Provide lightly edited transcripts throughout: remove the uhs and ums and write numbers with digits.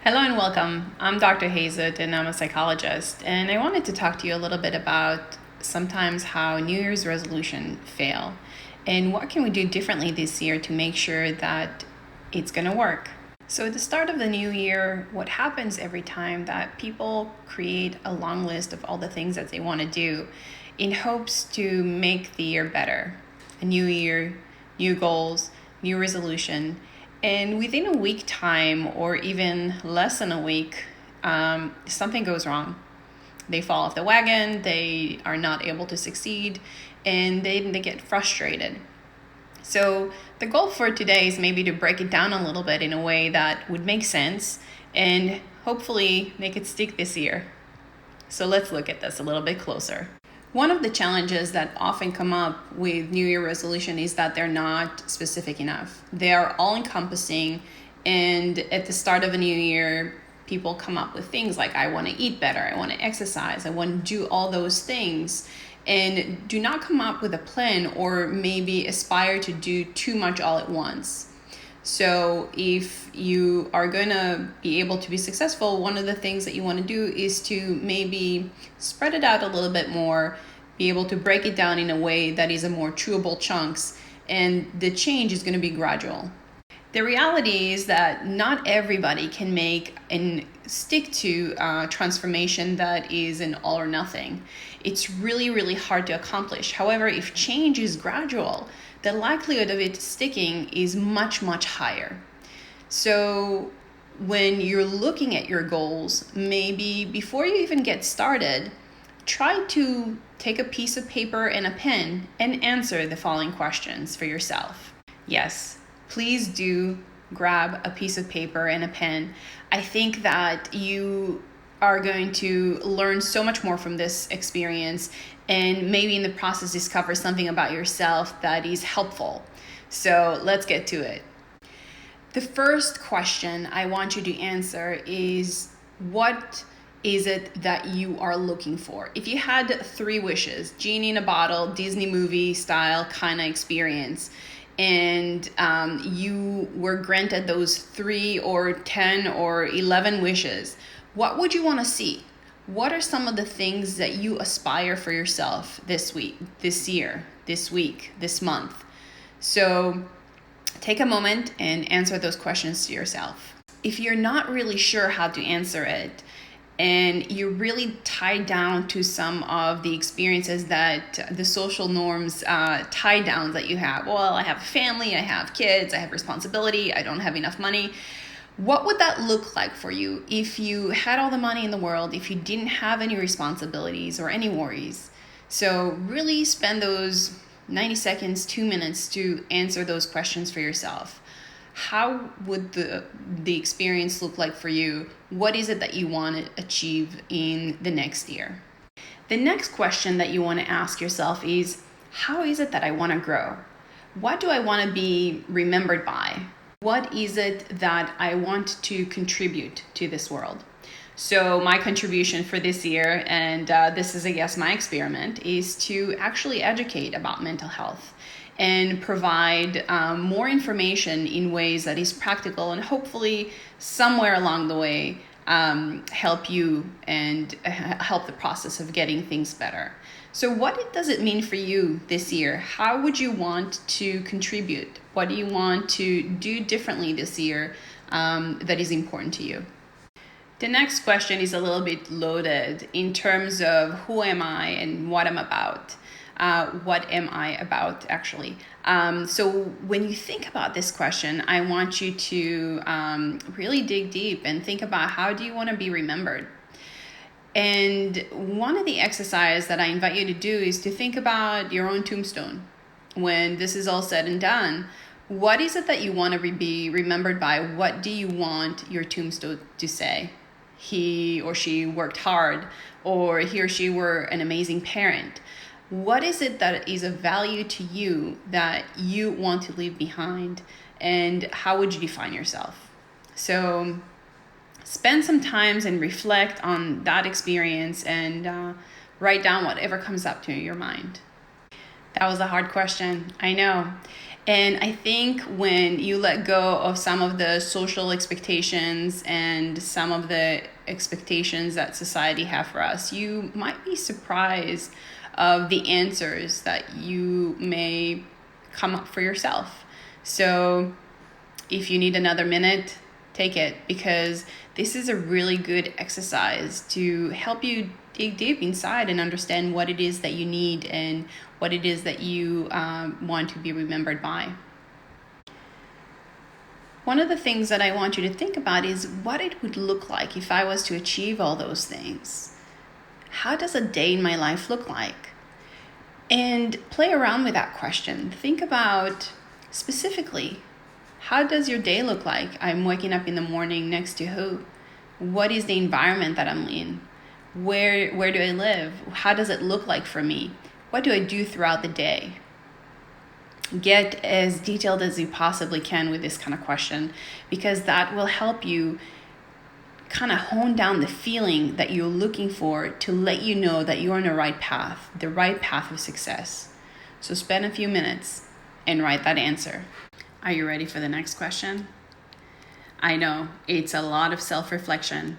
Hello and welcome. I'm Dr. Hazet and I'm a psychologist, and I wanted to talk to you a little bit about sometimes how New Year's resolution fail and what can we do differently this year to make sure that it's going to work. So at the start of the new year, what happens every time that people create a long list of all the things that they want to do in hopes to make the year better. A new year, new goals, new resolution. And within a week time, or even less than a week, something goes wrong. They fall off the wagon, they are not able to succeed, and they get frustrated. So the goal for today is maybe to break it down a little bit in a way that would make sense and hopefully make it stick this year. So let's look at this a little bit closer. One of the challenges that often come up with New Year resolution is that they're not specific enough. They are all encompassing, and at the start of a new year, people come up with things like, I want to eat better, I want to exercise, I want to do all those things, and do not come up with a plan or maybe aspire to do too much all at once. So if you are going to be able to be successful, one of the things that you want to do is to maybe spread it out a little bit more, be able to break it down in a way that is a more chewable chunks, and the change is going to be gradual. The reality is that not everybody can make and stick to transformation that is an all or nothing. It's really, really hard to accomplish. However, if change is gradual, the likelihood of it sticking is much, much higher. So when you're looking at your goals, maybe before you even get started, try to take a piece of paper and a pen and answer the following questions for yourself. Yes, please do grab a piece of paper and a pen. I think that you are going to learn so much more from this experience and maybe in the process discover something about yourself that is helpful. So let's get to it. The first question I want you to answer is, what is it that you are looking for? If you had 3 wishes, genie in a bottle, Disney movie style kind of experience, and you were granted those 3 or 10 or 11 wishes, what would you want to see? What are some of the things that you aspire for yourself this week, this year, this week, this month? So take a moment and answer those questions to yourself. If you're not really sure how to answer it, and you're really tied down to some of the experiences that the social norms tie down that you have. Well, I have a family, I have kids, I have responsibility, I don't have enough money. What would that look like for you if you had all the money in the world, if you didn't have any responsibilities or any worries? So really spend those 90 seconds, 2 minutes to answer those questions for yourself. How would the experience look like for you? What is it that you want to achieve in the next year? The next question that you want to ask yourself is, how is it that I want to grow? What do I want to be remembered by? What is it that I want to contribute to this world? So my contribution for this year, and this is, I guess, my experiment, is to actually educate about mental health and provide more information in ways that is practical and hopefully somewhere along the way help you and help the process of getting things better. So what does it mean for you this year? How would you want to contribute? What do you want to do differently this year that is important to you? The next question is a little bit loaded in terms of who am I and what I'm about. What am I about, actually? So when you think about this question, I want you to really dig deep and think about, how do you want to be remembered? And one of the exercises that I invite you to do is to think about your own tombstone. When this is all said and done, what is it that you want to be remembered by? What do you want your tombstone to say? He or she worked hard, or he or she were an amazing parent. What is it that is of value to you that you want to leave behind, and how would you define yourself? So spend some time and reflect on that experience and write down whatever comes up to your mind. That was a hard question, I know. And I think when you let go of some of the social expectations and some of the expectations that society have for us, you might be surprised of the answers that you may come up for yourself. So if you need another minute, take it, because this is a really good exercise to help you dig deep inside and understand what it is that you need and what it is that you want to be remembered by. One of the things that I want you to think about is what it would look like if I was to achieve all those things. How does a day in my life look like? And play around with that question. Think about specifically, how does your day look like? I'm waking up in the morning next to who? What is the environment that I'm in? Where do I live? How does it look like for me? What do I do throughout the day? Get as detailed as you possibly can with this kind of question, because that will help you kind of hone down the feeling that you're looking for to let you know that you're on the right path of success. So spend a few minutes and write that answer. Are you ready for the next question? I know it's a lot of self-reflection.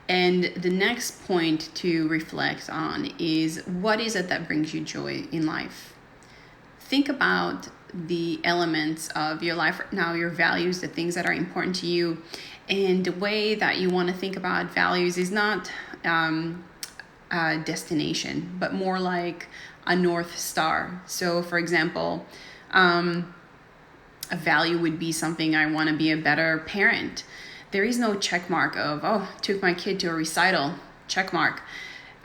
And the next point to reflect on is, what is it that brings you joy in life? Think about the elements of your life right now, your values, the things that are important to you. And the way that you want to think about values is not a destination, but more like a North Star. So for example, a value would be something, I want to be a better parent. There is no check mark of, took my kid to a recital, check mark.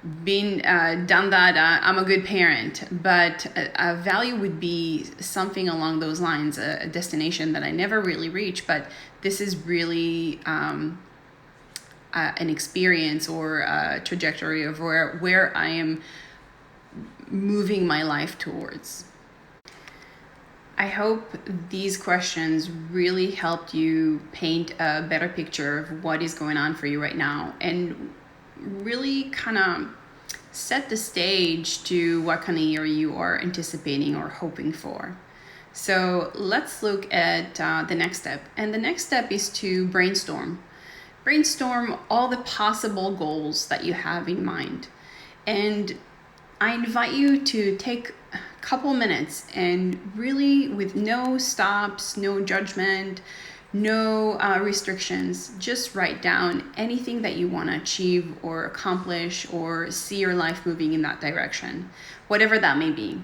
Done that, I'm a good parent. But a value would be something along those lines, a destination that I never really reach, but this is really an experience or a trajectory of where I am moving my life towards. I hope these questions really helped you paint a better picture of what is going on for you right now, and really kind of set the stage to what kind of year you are anticipating or hoping for. So let's look at the next step. And the next step is to brainstorm. Brainstorm all the possible goals that you have in mind. And I invite you to take a couple minutes and really, with no stops, no judgment, no restrictions, just write down anything that you want to achieve or accomplish or see your life moving in that direction, whatever that may be.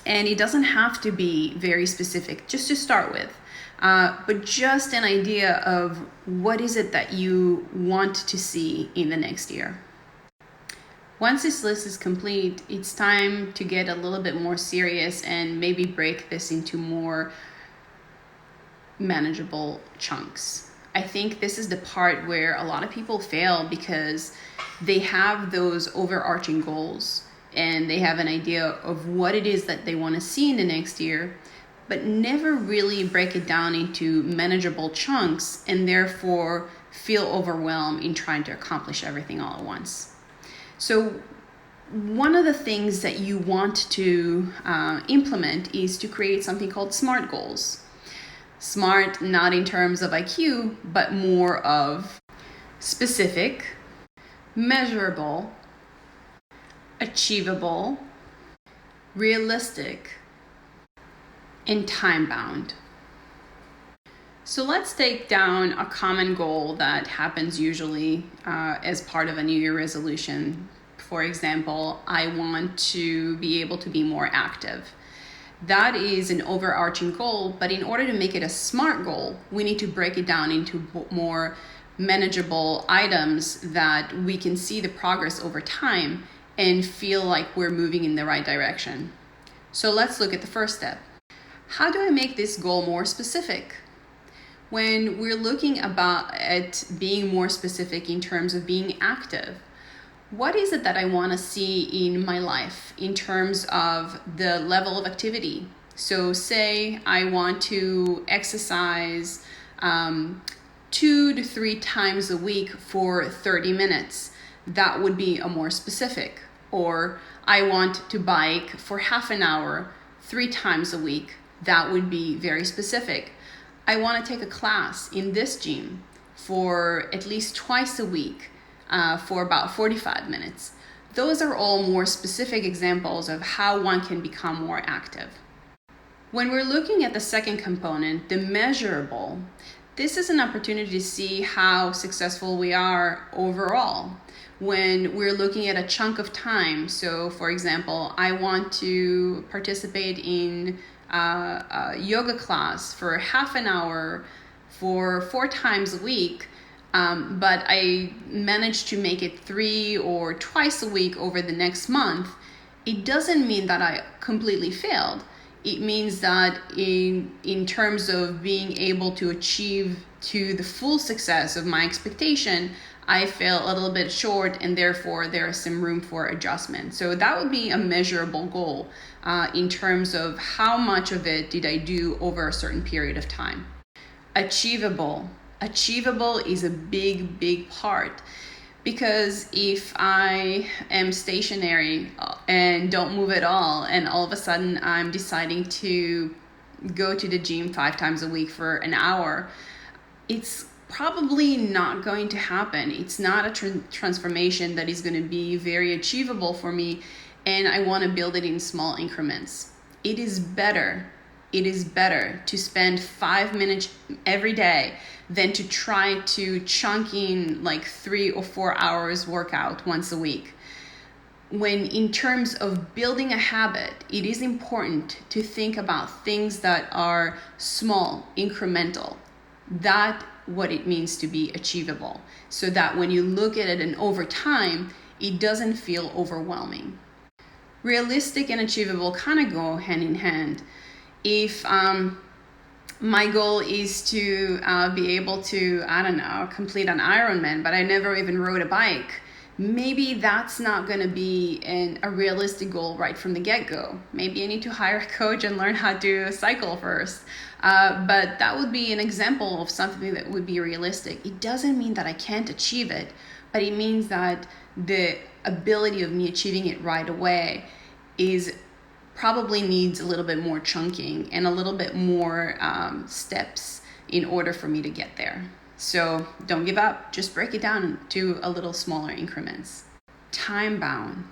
And it doesn't have to be very specific, just to start with, but just an idea of what is it that you want to see in the next year. Once this list is complete, it's time to get a little bit more serious and maybe break this into more manageable chunks. I think this is the part where a lot of people fail, because they have those overarching goals and they have an idea of what it is that they want to see in the next year, but never really break it down into manageable chunks, and therefore feel overwhelmed in trying to accomplish everything all at once. So one of the things that you want to implement is to create something called SMART goals. SMART, not in terms of IQ, but more of specific, measurable, achievable, realistic, and time-bound. So let's take down a common goal that happens usually as part of a New Year resolution. For example, I want to be able to be more active. That is an overarching goal, but in order to make it a SMART goal, we need to break it down into more manageable items that we can see the progress over time and feel like we're moving in the right direction. So let's look at the first step. How do I make this goal more specific? When we're looking at being more specific in terms of being active, what is it that I want to see in my life in terms of the level of activity? So say I want to exercise 2 to 3 times a week for 30 minutes. That would be a more specific. Or I want to bike for half an hour 3 times a week. That would be very specific. I want to take a class in this gym for at least twice a week for about 45 minutes. Those are all more specific examples of how one can become more active. When we're looking at the second component, the measurable, this is an opportunity to see how successful we are overall. When we're looking at a chunk of time, so for example, I want to participate in a yoga class for half an hour for 4 times a week, but I managed to make it 3 or twice a week over the next month, it doesn't mean that I completely failed. It means that in terms of being able to achieve to the full success of my expectation, I fell a little bit short, and therefore there is some room for adjustment. So that would be a measurable goal in terms of how much of it did I do over a certain period of time. Achievable. Achievable is a big part, because if I am stationary and don't move at all, and all of a sudden I'm deciding to go to the gym 5 times a week for an hour, it's probably not going to happen. It's not a transformation that is going to be very achievable for me, and I want to build it in small increments. It is better to spend 5 minutes every day than to try to chunk in like 3 or 4 hours workout once a week. When in terms of building a habit, it is important to think about things that are small, incremental. That's what it means to be achievable, so that when you look at it and over time, it doesn't feel overwhelming. Realistic and achievable kind of go hand in hand. If my goal is to be able to, complete an Ironman, but I never even rode a bike, maybe that's not going to be a realistic goal right from the get-go. Maybe I need to hire a coach and learn how to cycle first. But that would be an example of something that would be realistic. It doesn't mean that I can't achieve it, but it means that the ability of me achieving it right away probably needs a little bit more chunking and a little bit more steps in order for me to get there. So don't give up, just break it down to a little smaller increments. Time bound.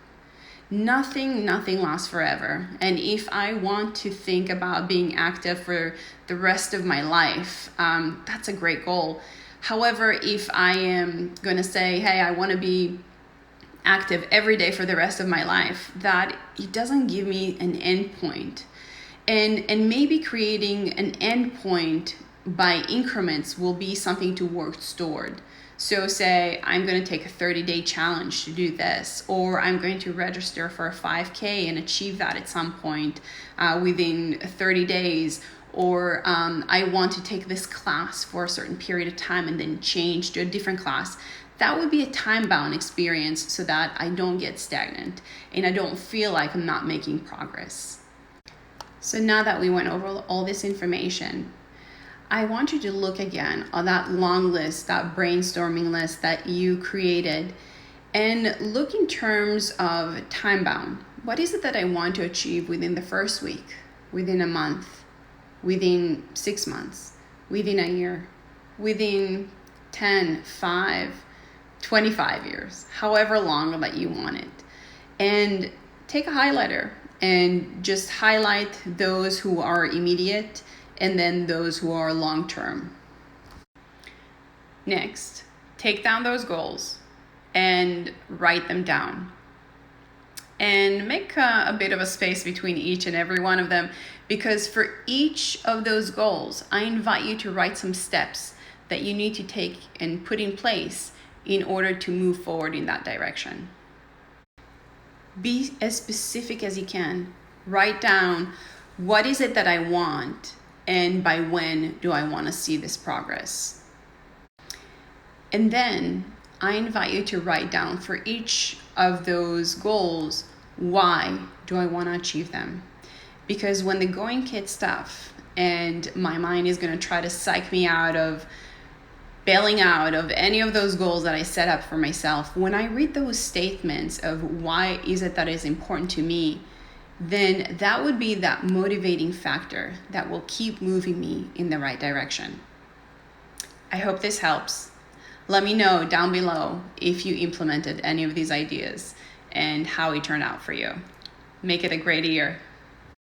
Nothing lasts forever. And if I want to think about being active for the rest of my life, that's a great goal. However, if I am going to say, hey, I want to be active every day for the rest of my life, that it doesn't give me an end point. And maybe creating an end point by increments will be something to work toward. So say I'm going to take a 30-day challenge to do this, or I'm going to register for a 5K and achieve that at some point within 30 days, or I want to take this class for a certain period of time and then change to a different class. That would be a time-bound experience so that I don't get stagnant and I don't feel like I'm not making progress. So now that we went over all this information, I want you to look again on that long list, that brainstorming list that you created, and look in terms of time-bound. What is it that I want to achieve within the first week, within a month, within 6 months, within a year, within 10, 5, 25 years, however long that you want it. And take a highlighter and just highlight those who are immediate and then those who are long-term. Next, take down those goals and write them down. And make a bit of a space between each and every one of them, because for each of those goals, I invite you to write some steps that you need to take and put in place in order to move forward in that direction. Be as specific as you can. Write down, what is it that I want, and by when do I want to see this progress? And then I invite you to write down for each of those goals, why do I want to achieve them? Because when the going gets tough and my mind is going to try to psych me out of bailing out of any of those goals that I set up for myself, when I read those statements of why is it that is important to me, then that would be that motivating factor that will keep moving me in the right direction. I hope this helps. Let me know down below if you implemented any of these ideas and how it turned out for you. Make it a great year.